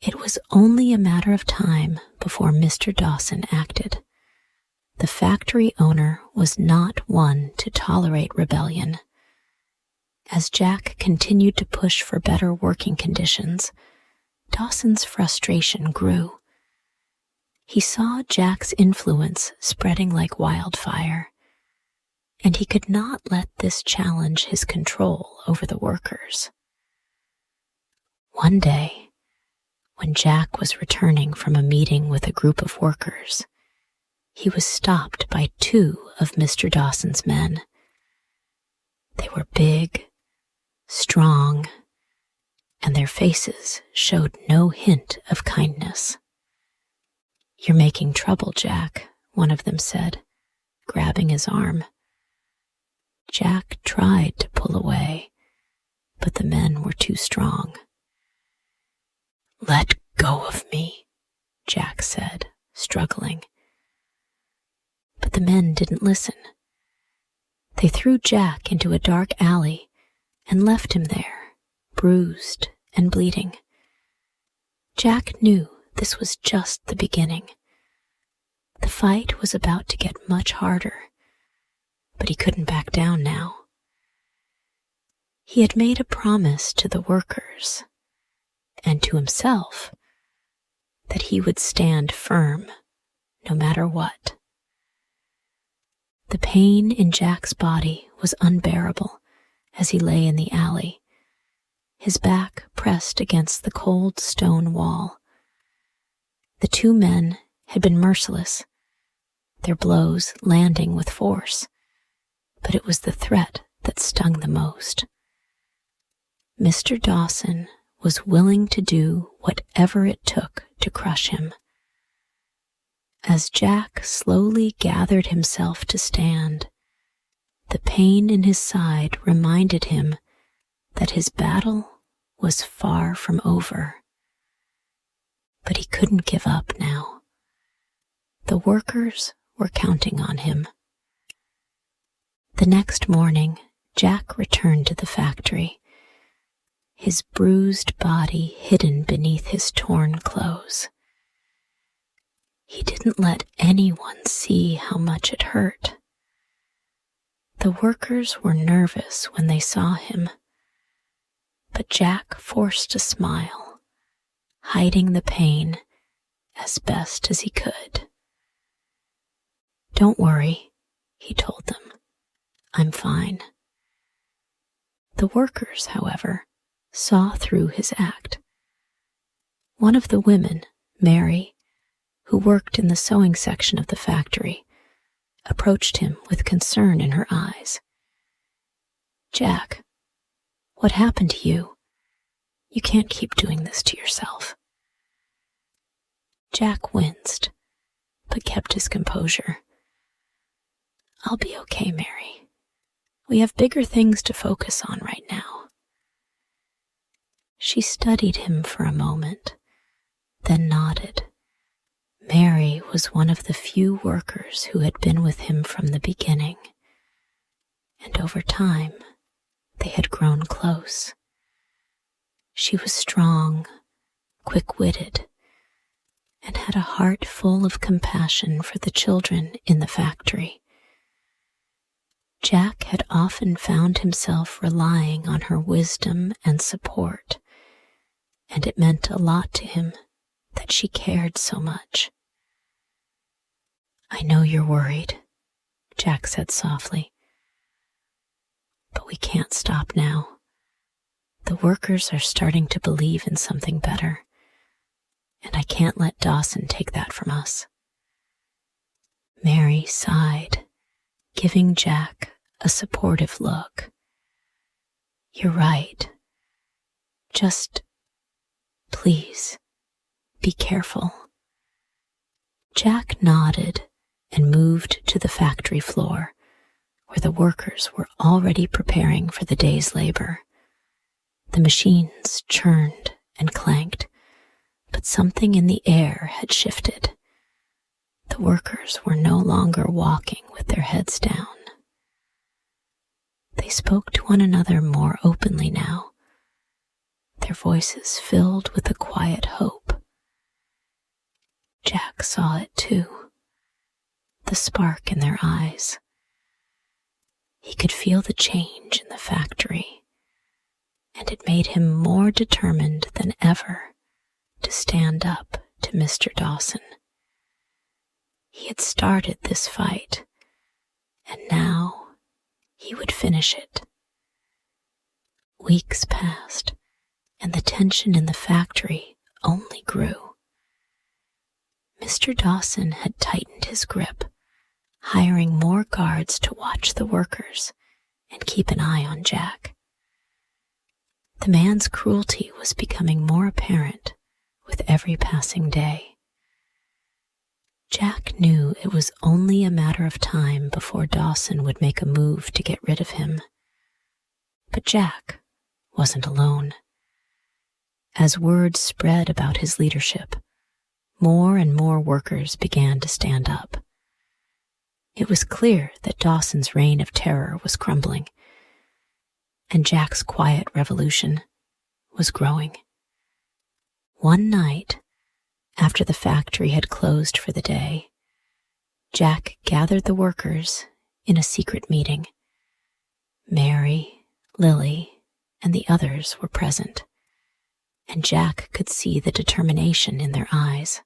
It was only a matter of time before Mr. Dawson acted. The factory owner was not one to tolerate rebellion. As Jack continued to push for better working conditions, Dawson's frustration grew. He saw Jack's influence spreading like wildfire, and he could not let this challenge his control over the workers. One day, when Jack was returning from a meeting with a group of workers, he was stopped by two of Mr. Dawson's men. They were big, strong, and their faces showed no hint of kindness. "You're making trouble, Jack," one of them said, grabbing his arm. Jack tried to pull away, but the men were too strong. "Let go of me," Jack said, struggling. But the men didn't listen. They threw Jack into a dark alley and left him there, bruised and bleeding. Jack knew this was just the beginning. The fight was about to get much harder, but he couldn't back down now. He had made a promise to the workers and to himself that he would stand firm no matter what. The pain in Jack's body was unbearable as he lay in the alley, his back pressed against the cold stone wall. The two men had been merciless, their blows landing with force, but it was the threat that stung the most. Mr. Dawson was willing to do whatever it took to crush him. As Jack slowly gathered himself to stand, the pain in his side reminded him that his battle was far from over. But he couldn't give up now. The workers were counting on him. The next morning, Jack returned to the factory, his bruised body hidden beneath his torn clothes. He didn't let anyone see how much it hurt. The workers were nervous when they saw him, but Jack forced a smile, hiding the pain as best as he could. "Don't worry," he told them. "I'm fine." The workers, however, saw through his act. One of the women, Mary, who worked in the sewing section of the factory, approached him with concern in her eyes. "Jack, what happened to you? You can't keep doing this to yourself." Jack winced, but kept his composure. "I'll be okay, Mary. We have bigger things to focus on right now." She studied him for a moment, then nodded. Mary was one of the few workers who had been with him from the beginning, and over time, they had grown close. She was strong, quick-witted, and had a heart full of compassion for the children in the factory. Jack had often found himself relying on her wisdom and support, and it meant a lot to him that she cared so much. "I know you're worried," Jack said softly, "but we can't stop now. The workers are starting to believe in something better, and I can't let Dawson take that from us." Mary sighed, giving Jack a supportive look. "You're right. Just, please, be careful." Jack nodded and moved to the factory floor, where the workers were already preparing for the day's labor. The machines churned and clanked, but something in the air had shifted. The workers were no longer walking with their heads down. They spoke to one another more openly now, their voices filled with a quiet hope. saw it too, the spark in their eyes. He could feel the change in the factory, and it made him more determined than ever to stand up to Mr. Dawson. He had started this fight, and now he would finish it. Weeks passed, and the tension in the factory only grew. Mr. Dawson had tightened his grip, hiring more guards to watch the workers and keep an eye on Jack. The man's cruelty was becoming more apparent with every passing day. Jack knew it was only a matter of time before Dawson would make a move to get rid of him. But Jack wasn't alone. As word spread about his leadership, more and more workers began to stand up. It was clear that Dawson's reign of terror was crumbling, and Jack's quiet revolution was growing. One night, after the factory had closed for the day, Jack gathered the workers in a secret meeting. Mary, Lily, and the others were present, and Jack could see the determination in their eyes.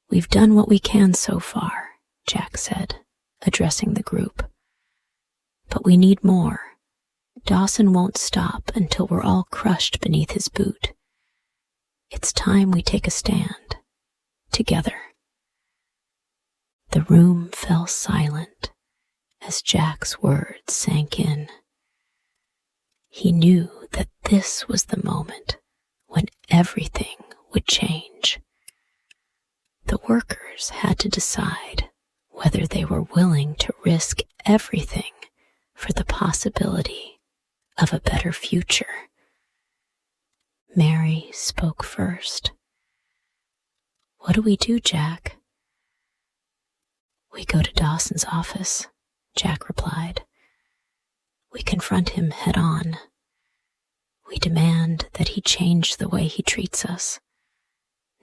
"We've done what we can so far," Jack said, addressing the group. "But we need more. Dawson won't stop until we're all crushed beneath his boot. It's time we take a stand, together." The room fell silent as Jack's words sank in. He knew that this was the moment when everything would change. The workers had to decide whether they were willing to risk everything for the possibility of a better future. Mary spoke first. "What do we do, Jack?" "We go to Dawson's office," Jack replied. "We confront him head on. We demand that he change the way he treats us.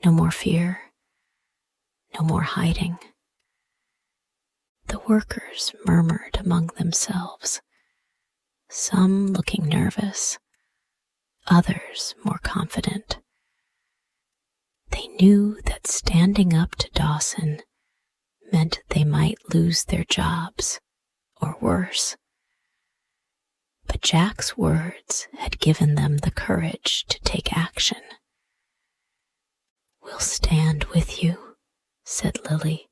No more fear, no more hiding." The workers murmured among themselves, some looking nervous, others more confident. They knew that standing up to Dawson meant they might lose their jobs, or worse. But Jack's words had given them the courage to take action. "We'll stand with you," said Lily,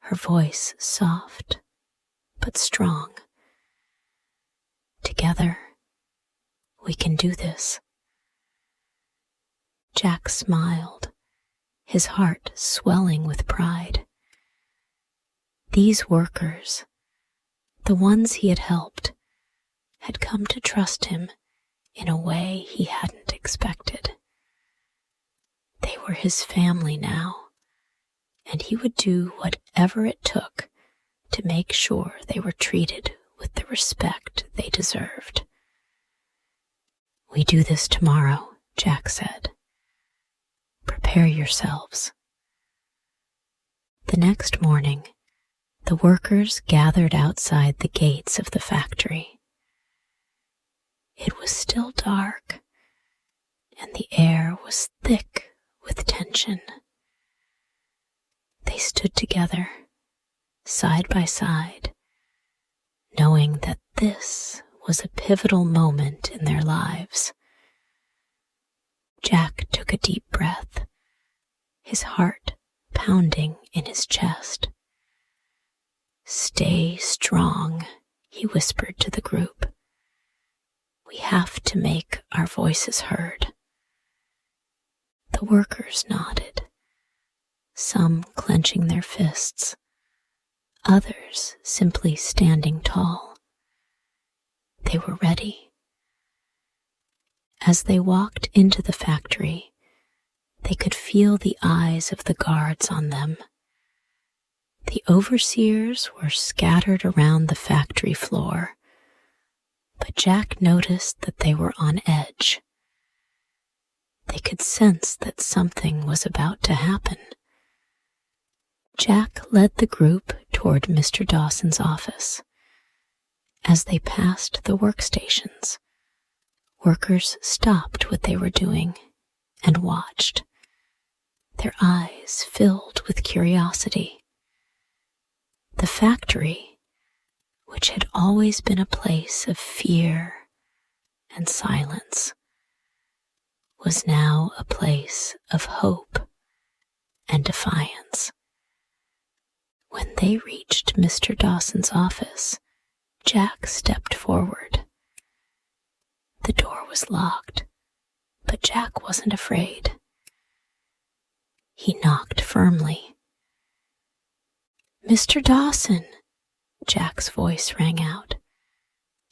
her voice soft but strong. "Together, we can do this." Jack smiled, his heart swelling with pride. These workers, the ones he had helped, had come to trust him in a way he hadn't expected. They were his family now, and he would do whatever it took to make sure they were treated with the respect they deserved. "We do this tomorrow," Jack said. "Prepare yourselves." The next morning, the workers gathered outside the gates of the factory. It was still dark, and the air was thick with tension. They stood together, side by side, knowing that this was a pivotal moment in their lives. Jack took a deep breath, his heart pounding in his chest. "Stay strong," he whispered to the group. "We have to make our voices heard." The workers nodded, some clenching their fists, others simply standing tall. They were ready. As they walked into the factory, they could feel the eyes of the guards on them. The overseers were scattered around the factory floor, but Jack noticed that they were on edge. They could sense that something was about to happen, Jack led the group toward Mr. Dawson's office. As they passed the workstations, workers stopped what they were doing and watched, their eyes filled with curiosity. The factory, which had always been a place of fear and silence, was now a place of hope and defiance. When they reached Mr. Dawson's office, Jack stepped forward. The door was locked, but Jack wasn't afraid. He knocked firmly. "Mr. Dawson," Jack's voice rang out.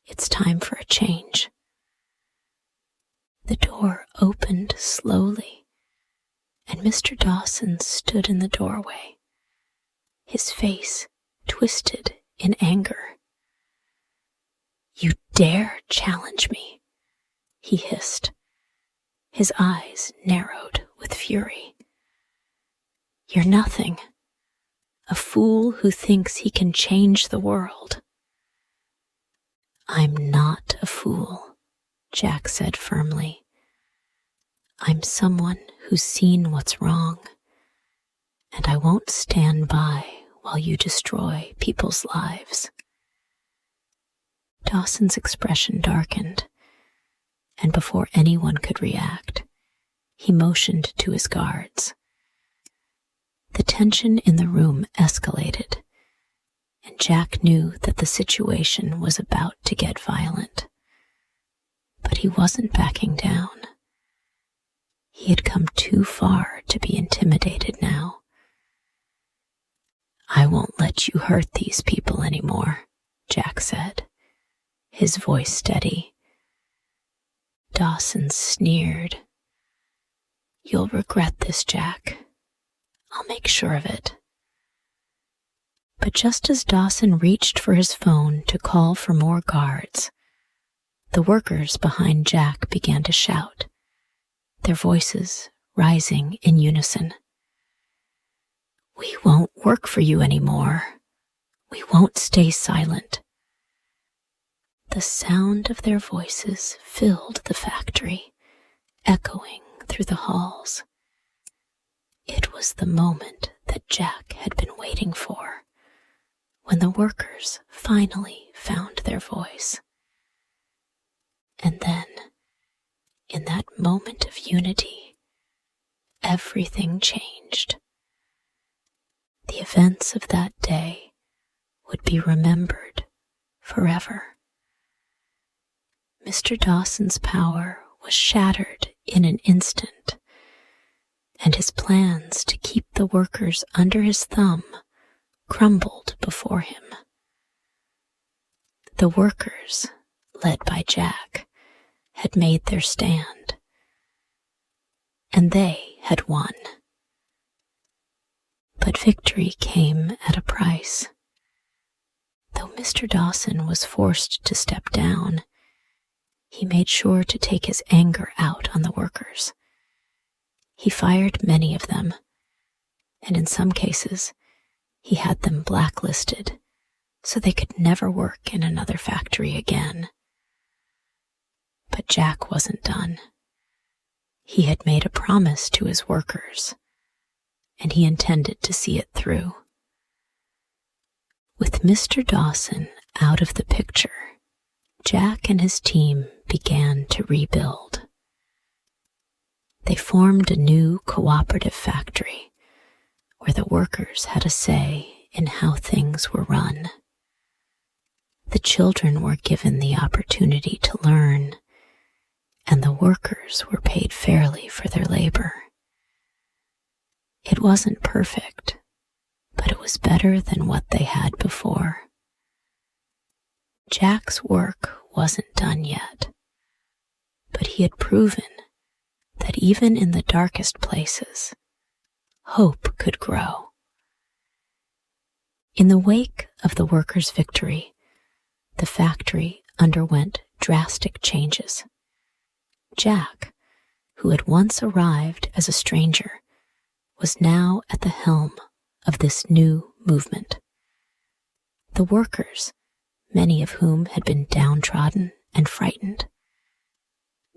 "It's time for a change." The door opened slowly, and Mr. Dawson stood in the doorway, his face twisted in anger. "You dare challenge me?" he hissed. His eyes narrowed with fury. "You're nothing. A fool who thinks he can change the world." "I'm not a fool," Jack said firmly. "I'm someone who's seen what's wrong, and I won't stand by while you destroy people's lives." Dawson's expression darkened, and before anyone could react, he motioned to his guards. The tension in the room escalated, and Jack knew that the situation was about to get violent. But he wasn't backing down. He had come too far to be intimidated now. "I won't let you hurt these people anymore," Jack said, his voice steady. Dawson sneered. "You'll regret this, Jack. I'll make sure of it." But just as Dawson reached for his phone to call for more guards, the workers behind Jack began to shout, their voices rising in unison. "We won't work for you anymore. We won't stay silent." The sound of their voices filled the factory, echoing through the halls. It was the moment that Jack had been waiting for, when the workers finally found their voice. And then, in that moment of unity, everything changed. The events of that day would be remembered forever. Mr. Dawson's power was shattered in an instant, and his plans to keep the workers under his thumb crumbled before him. The workers, led by Jack, had made their stand, and they had won. But victory came at a price. Though Mr. Dawson was forced to step down, he made sure to take his anger out on the workers. He fired many of them, and in some cases, he had them blacklisted so they could never work in another factory again. But Jack wasn't done. He had made a promise to his workers, and he intended to see it through. With Mr. Dawson out of the picture, Jack and his team began to rebuild. They formed a new cooperative factory where the workers had a say in how things were run. The children were given the opportunity to learn, and the workers were paid fairly for their labor. It wasn't perfect, but it was better than what they had before. Jack's work wasn't done yet, but he had proven that even in the darkest places, hope could grow. In the wake of the workers' victory, the factory underwent drastic changes. Jack, who had once arrived as a stranger, was now at the helm of this new movement. The workers, many of whom had been downtrodden and frightened,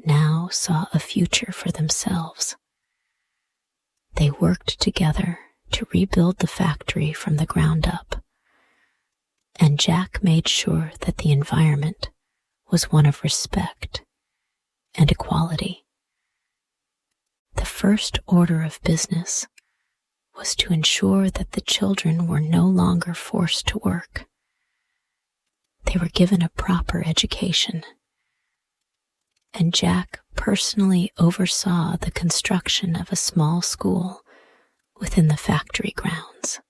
now saw a future for themselves. They worked together to rebuild the factory from the ground up, and Jack made sure that the environment was one of respect and equality. The first order of business was to ensure that the children were no longer forced to work. They were given a proper education, and Jack personally oversaw the construction of a small school within the factory grounds.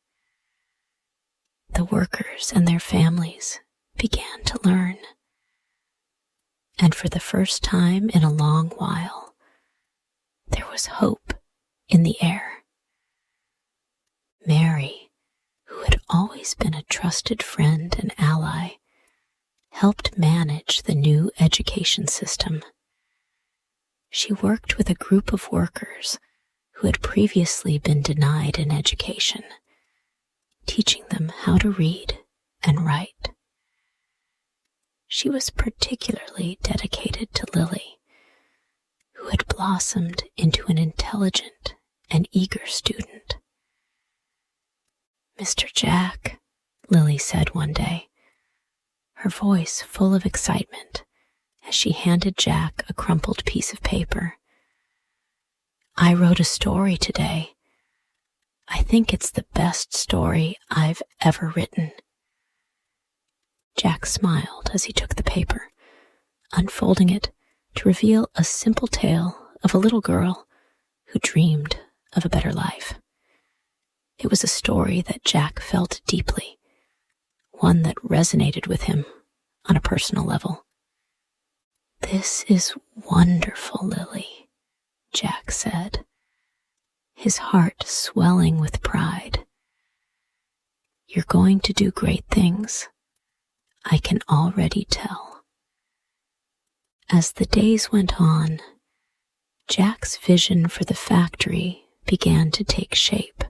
The workers and their families began to learn, and for the first time in a long while, there was hope in the air. Mary, who had always been a trusted friend and ally, helped manage the new education system. She worked with a group of workers who had previously been denied an education, teaching them how to read and write. She was particularly dedicated to Lily, who had blossomed into an intelligent and eager student. "Mr. Jack," Lily said one day, her voice full of excitement as she handed Jack a crumpled piece of paper. "I wrote a story today. I think it's the best story I've ever written." Jack smiled as he took the paper, unfolding it to reveal a simple tale of a little girl who dreamed of a better life. It was a story that Jack felt deeply, one that resonated with him on a personal level. "This is wonderful, Lily," Jack said, his heart swelling with pride. "You're going to do great things. I can already tell." As the days went on, Jack's vision for the factory began to take shape.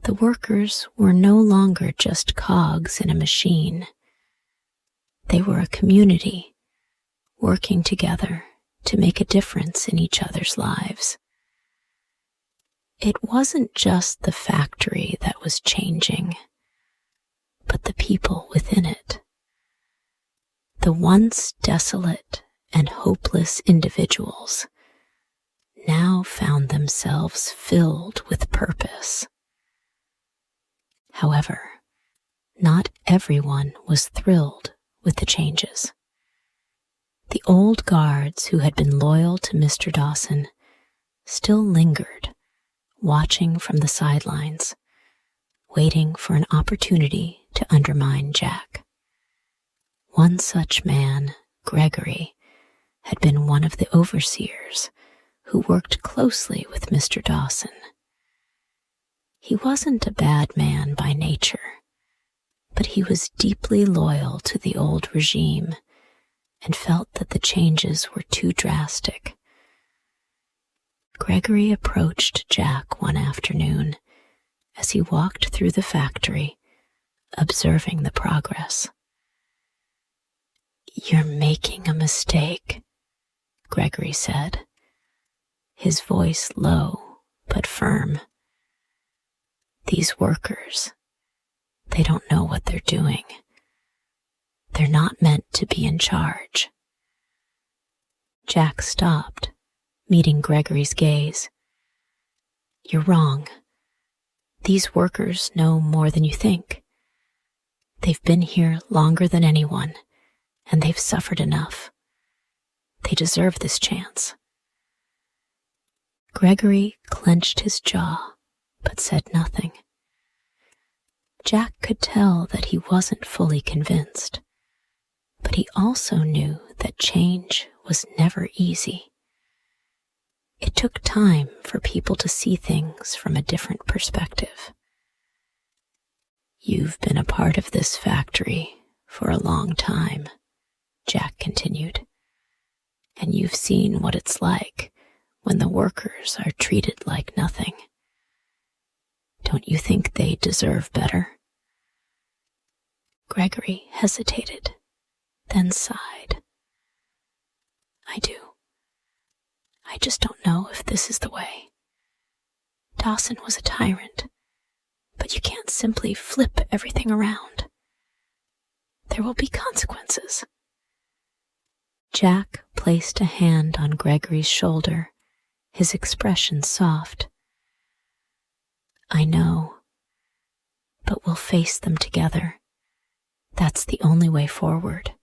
The workers were no longer just cogs in a machine. They were a community, working together to make a difference in each other's lives. It wasn't just the factory that was changing, but the people within it. The once desolate and hopeless individuals now found themselves filled with purpose. However, not everyone was thrilled with the changes. The old guards who had been loyal to Mr. Dawson still lingered, watching from the sidelines, waiting for an opportunity to undermine Jack. One such man, Gregory, had been one of the overseers who worked closely with Mr. Dawson. He wasn't a bad man by nature, but he was deeply loyal to the old regime and felt that the changes were too drastic. Gregory approached Jack one afternoon as he walked through the factory, observing the progress. "You're making a mistake," Gregory said, his voice low but firm. "These workers, they don't know what they're doing. They're not meant to be in charge." Jack stopped, meeting Gregory's gaze. "You're wrong. These workers know more than you think. They've been here longer than anyone, and they've suffered enough. They deserve this chance." Gregory clenched his jaw, but said nothing. Jack could tell that he wasn't fully convinced, but he also knew that change was never easy. It took time for people to see things from a different perspective. "You've been a part of this factory for a long time," Jack continued, "and you've seen what it's like when the workers are treated like nothing. Don't you think they deserve better? Gregory hesitated, then sighed. I do. I just don't know if this is the way. Dawson was a tyrant, but you can't simply flip everything around. There will be consequences. Jack placed a hand on Gregory's shoulder, his expression soft. I know, but we'll face them together. That's the only way forward.